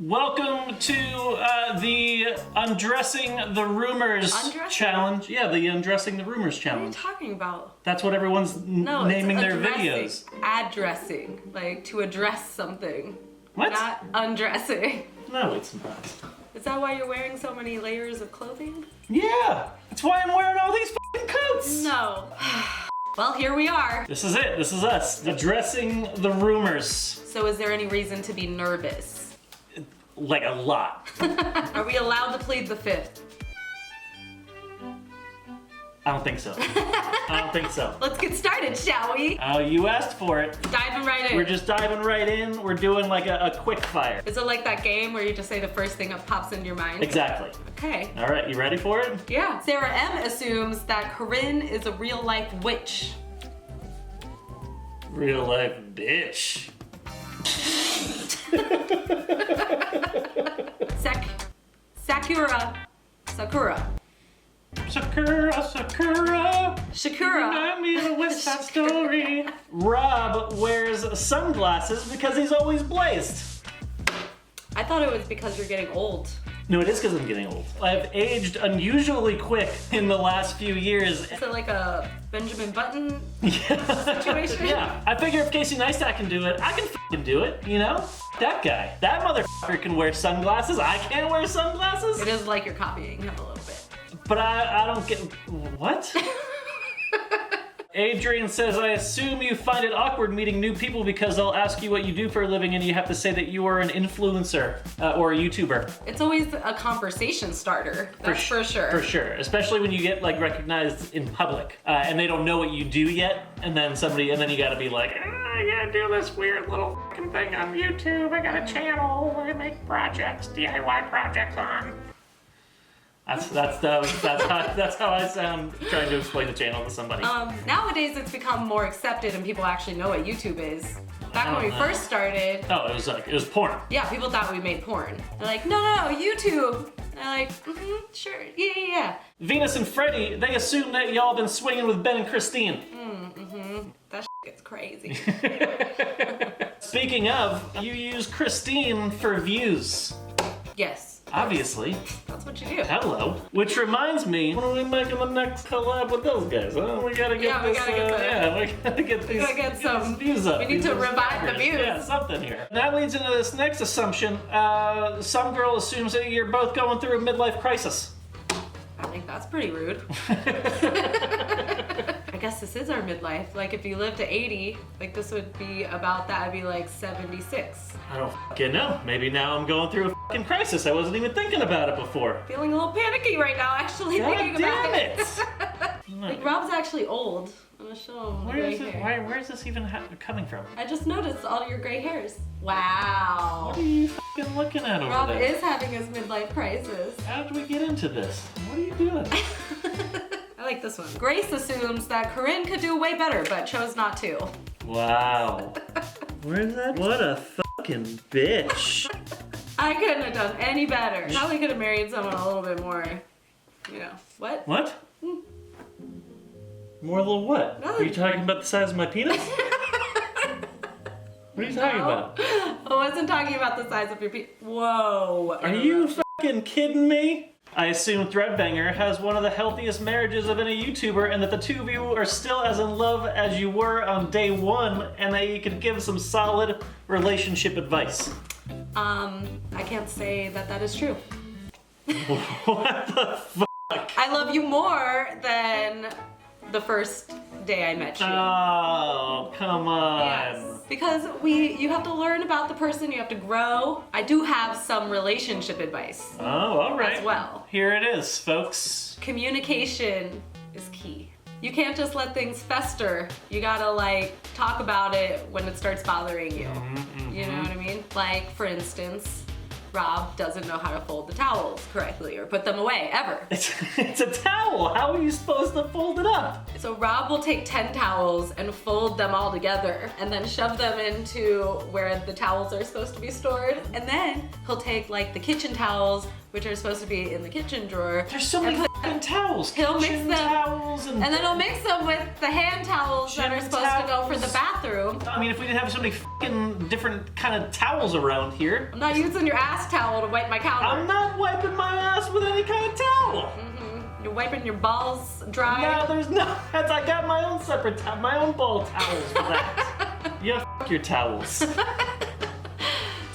Welcome to the Undressing the Rumors challenge. Yeah, the Undressing the Rumors challenge. What are you talking about? That's what everyone's naming their videos. Addressing, like to address something. What? Not undressing. No, it's not. Is that why you're wearing so many layers of clothing? Yeah, that's why I'm wearing all these fucking coats. No. Well, here we are. This is it. This is us. Addressing the rumors. So is there any reason to be nervous? Like a lot. Are we allowed to plead the fifth? I don't think so. I don't think so. Let's get started, shall we? Oh, you asked for it. Diving right in. We're just diving right in. We're doing like a quick fire. Is it like that game where you just say the first thing that pops into your mind? Exactly. Okay. All right, you ready for it? Yeah. Sarah M assumes that Corinne is a real life witch. Real life bitch. Sakura. Shakura. Remind me of a West Side Story. Rob wears sunglasses because he's always blazed. I thought it was because you're getting old. No, it is because I'm getting old. I've aged unusually quick in the last few years. Is it like a Benjamin Button situation? Yeah. I figure if Casey Neistat can do it, I can f***ing do it, you know? That guy. That motherfucker can wear sunglasses. I can't wear sunglasses. It is like you're copying him a little bit. But I don't get... What? Adrian says, I assume you find it awkward meeting new people because they'll ask you what you do for a living and you have to say that you are an influencer or a YouTuber. It's always a conversation starter, that's for sure. For sure, especially when you get like recognized in public and they don't know what you do yet, and then you gotta be like, I gotta do this weird little fucking thing on YouTube, I got a channel, I make projects, DIY projects on. That's how I sound trying to explain the channel to somebody. Nowadays it's become more accepted and people actually know what YouTube is. Back when we first started. Oh, it was porn. Yeah, people thought we made porn. They're like, no, YouTube. And they're like, sure, yeah. Venus and Freddie, they assume that y'all been swinging with Ben and Christine. That gets crazy. Speaking of, you use Christine for views. Yes. Obviously. That's what you do. Hello. Which reminds me, when are we making the next collab with those guys? Huh? We gotta get we gotta get some views up. We need to revive the views. Yeah, something here. That leads into this next assumption. Some girl assumes that you're both going through a midlife crisis. I think that's pretty rude. I guess this is our midlife. Like if you live to 80, like this would be about that. I'd be like 76. I don't fucking know. Maybe now I'm going through a fucking crisis. I wasn't even thinking about it before. Feeling a little panicky right now, actually thinking about it. Like Rob's actually old. I'm gonna show him. Where is this even coming from? I just noticed all your gray hairs. Wow. What are you fucking looking at over Rob there? is having his midlife crisis. How did we get into this? What are you doing? I like this one. Grace assumes that Corinne could do way better, but chose not to. Wow. Where's that? What a fucking bitch. I couldn't have done any better. Probably could have married someone a little bit more, you know. What? What? More little what? No. Are you talking about the size of my penis? What are you talking about? I wasn't talking about the size of your penis. Whoa. Are you fucking kidding me? I assume ThreadBanger has one of the healthiest marriages of any YouTuber and that the two of you are still as in love as you were on day one and that you could give some solid relationship advice. I can't say that is true. What the fuck? I love you more than the first day I met you. Oh, come on. Yes. Because you have to learn about the person, you have to grow. I do have some relationship advice. Oh, all right. As well. Here it is, folks. Communication is key. You can't just let things fester. You gotta like talk about it when it starts bothering you. You know what I mean? Like for instance, Rob doesn't know how to fold the towels correctly or put them away, ever. It's a towel. How are you supposed to fold it up? So Rob will take 10 towels and fold them all together and then shove them into where the towels are supposed to be stored. And then he'll take like the kitchen towels, which are supposed to be in the kitchen drawer. There's so many And towels. He'll mix kitchen them, towels and then he'll mix them with the hand towels that are Gym supposed to go for the towels. bathroom. I mean, if we didn't have so many fucking different kind of towels around here. I'm not using your ass towel to wipe my counter. I'm not wiping my ass with any kind of towel. You're wiping your balls dry. No, there's no. I got my own separate my own ball towels for that. Yeah, f your towels.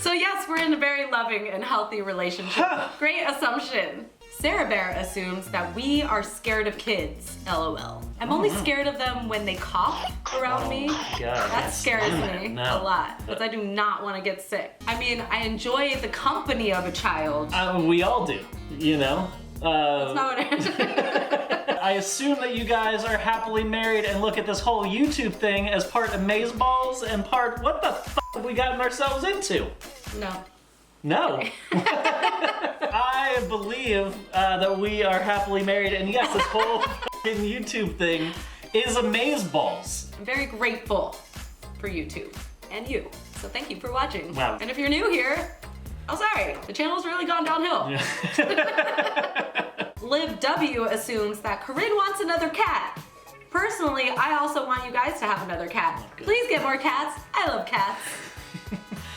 So yes, we're in a very loving and healthy relationship. Great assumption. Sarah Bear assumes that we are scared of kids, LOL. I'm only scared of them when they cough around me. God, That scares me no. a lot, because I do not want to get sick. I mean, I enjoy the company of a child. We all do, you know. That's not what I assume that you guys are happily married and look at this whole YouTube thing as part amazeballs and part what the f have we gotten ourselves into? No. No. I believe that we are happily married, and yes, this whole f***ing YouTube thing is amazeballs. I'm very grateful for YouTube and you. So thank you for watching. Wow. And if you're new here, oh sorry, the channel's really gone downhill. Liv W assumes that Corinne wants another cat. Personally, I also want you guys to have another cat. Please get more cats. I love cats.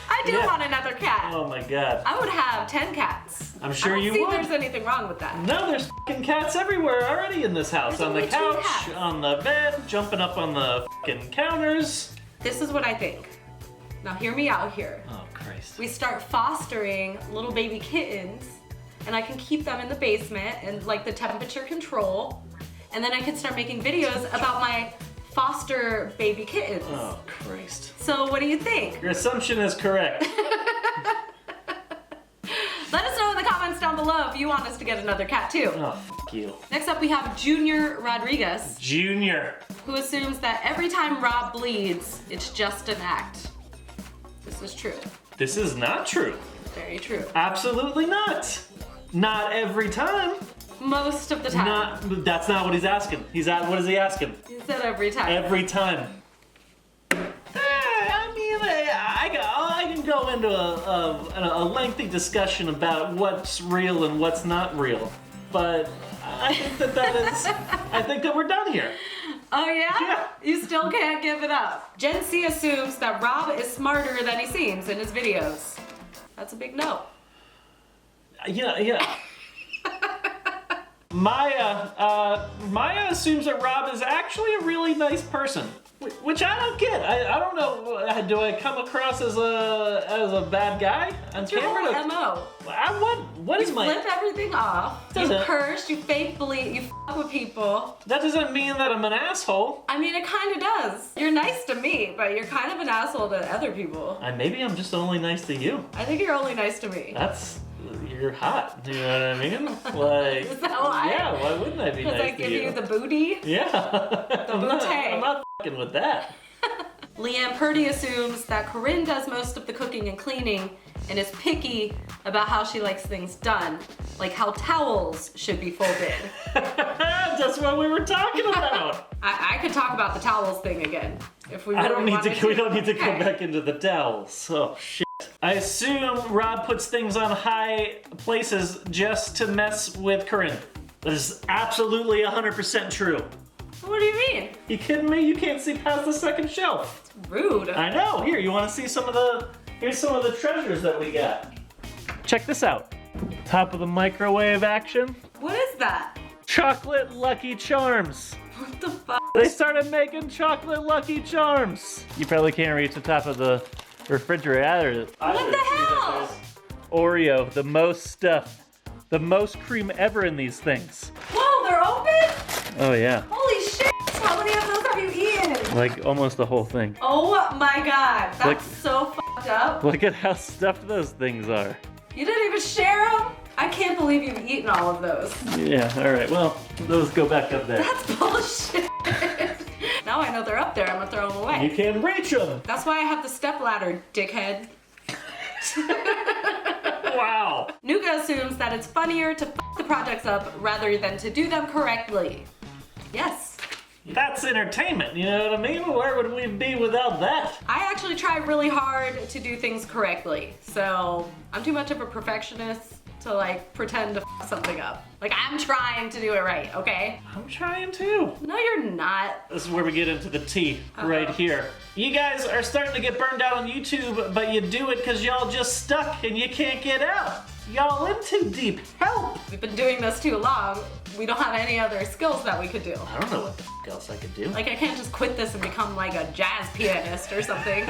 I do want another cat. Oh my god. I would have 10 cats. I'm sure you I don't would. see there's anything wrong with that. No, there's f***ing cats everywhere already in this house. There's on the only 2 couch, cats. on the bed, jumping up on the f***ing counters. This is what I think. Now hear me out here. Oh Christ. We start fostering little baby kittens, and I can keep them in the basement and like the temperature control, and then I can start making videos about my foster baby kittens. Oh Christ. So what do you think? Your assumption is correct. Let us know in the comments down below if you want us to get another cat too. Oh, f you. Next up we have Junior Rodriguez, Junior. who assumes that every time Rob bleeds, it's just an act. This is true. This is not true. Very true. Absolutely not. Not every time. Most of the time. That's not what he's asking. What is he asking? He said every time. Every time. I mean, I can go into a lengthy discussion about what's real and what's not real, but I think I think that we're done here. Oh yeah? Yeah. You still can't give it up. Gen C assumes that Rob is smarter than he seems in his videos. That's a big no. Yeah. Maya assumes that Rob is actually a really nice person, which I don't get. I don't know. Do I come across as a bad guy on Your camera? whole MO. What is You my? flip everything off. You Doesn't- curse, you fake bleed, you f with people. That doesn't mean that I'm an asshole. I mean, it kind of does. You're nice to me, but you're kind of an asshole to other people. Maybe I'm just only nice to you. I think you're only nice to me. You're hot. You know what I mean? Like, Is that why? yeah. Why wouldn't I be nice Because I to give you? you the booty. Yeah. I'm bootay. not fucking with that. Leanne Purdy assumes that Corinne does most of the cooking and cleaning and is picky about how she likes things done, like how towels should be folded. That's what we were talking about. I could talk about the towels thing again if we I really don't need wanted to. We don't need to go Okay. back into the towels. Oh shit. I assume Rob puts things on high places just to mess with Corinne. That is absolutely 100% true. What do you mean? You kidding me? You can't see past the second shelf. Rude. I know. Here, you want to see some of the? Here's some of the treasures that we got. Check this out. Top of the microwave action. What is that? Chocolate Lucky Charms. What the fuck? They started making chocolate Lucky Charms. You probably can't reach the top of the refrigerator. What the hell? Oreo, the most stuff, the most cream ever in these things. Whoa, they're open? Oh yeah, Holy shit! How many of those have you eaten? like almost the whole thing. Oh my god, that's Look. so fucked up. Look at how stuffed those things are. You didn't even share them? I can't believe you've eaten all of those. Yeah, all right, well, those go back up there. That's bullshit. Now I know they're up there, I'm gonna throw them away. You can't reach them. That's why I have the step ladder, dickhead. Wow. Nuga assumes that it's funnier to fuck the projects up rather than to do them correctly. Yes. That's entertainment, you know what I mean? Where would we be without that? I actually try really hard to do things correctly, so I'm too much of a perfectionist to like pretend to f something up. Like I'm trying to do it right, okay? I'm trying too. No, you're not. This is where we get into the tea right here. You guys are starting to get burned out on YouTube, but you do it because y'all just stuck and you can't get out. Y'all in too deep. Help! We've been doing this too long. We don't have any other skills that we could do. I don't know what the else I could do. Like I can't just quit this and become like a jazz pianist or something.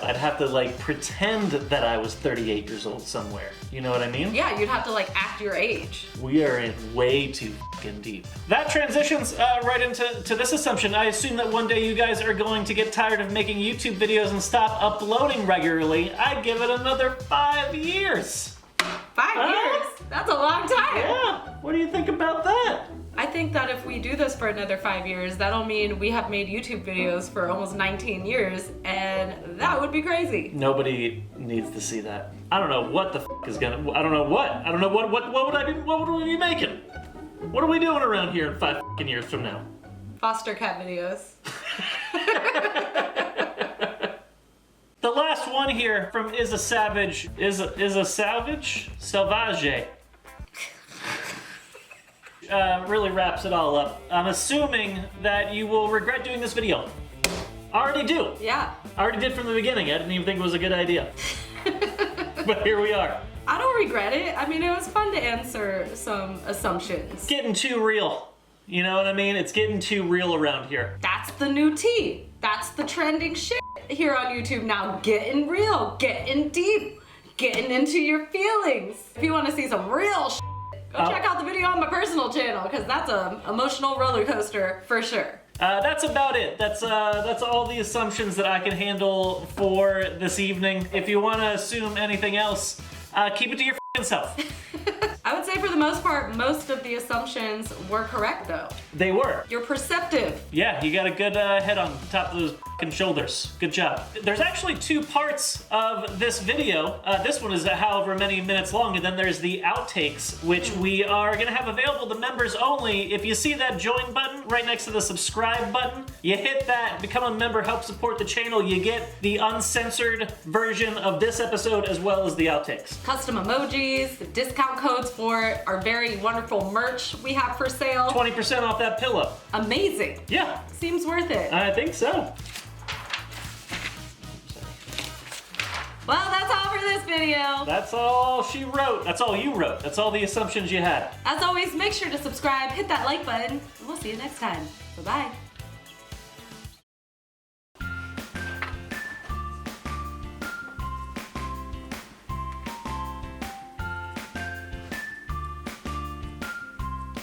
I'd have to like pretend that I was 38 years old somewhere. You know what I mean? Yeah, you'd have to like act your age. We are in way too fucking deep. That transitions right into this assumption. I assume that one day you guys are going to get tired of making YouTube videos and stop uploading regularly. I'd give it another 5 years. 5 years? That's a long time. Yeah. What do you think about that? I think that if we do this for another 5 years, that'll mean we have made YouTube videos for almost 19 years, and that would be crazy. Nobody needs to see that. I don't know what the is gonna. I don't know what. I don't know what would I be. What would we be making? What are we doing around here in 5 years from now? Foster cat videos. The last one here from Is a Savage. Is a Savage? Selvage. Really wraps it all up. I'm assuming that you will regret doing this video. I already do. Yeah. I already did from the beginning. I didn't even think it was a good idea. But here we are. I don't regret it. I mean, it was fun to answer some assumptions. It's getting too real. You know what I mean? It's getting too real around here. That's the new tea. That's the trending shit here on YouTube now. Getting real, getting deep, getting into your feelings. If you want to see some real shit, go check out the video on my personal channel, because that's an emotional roller coaster for sure. That's about it. That's all the assumptions that I can handle for this evening. If you want to assume anything else, keep it to your f***ing self. I would say for the most part, most of the assumptions were correct though. They were. You're perceptive. Yeah, you got a good head on top of those f***ing shoulders. Good job. There's actually 2 parts of this video. This one is however many minutes long, and then there's the outtakes, which we are gonna have available to members only. If you see that join button right next to the subscribe button, you hit that, become a member, help support the channel. You get the uncensored version of this episode as well as the outtakes. Custom emojis, discount codes for our very wonderful merch we have for sale. 20% off that pillow. Amazing. Yeah. Seems worth it. I think so. Well, that's all for this video. That's all she wrote. That's all you wrote. That's all the assumptions you had. As always, make sure to subscribe, hit that like button, and we'll see you next time. Bye-bye.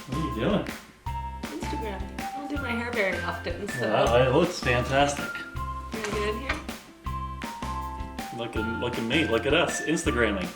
What are you doing? Instagram. I don't do my hair very often, so. Wow, it looks fantastic. You wanna get in here? Look at me. Look at us. Instagramming.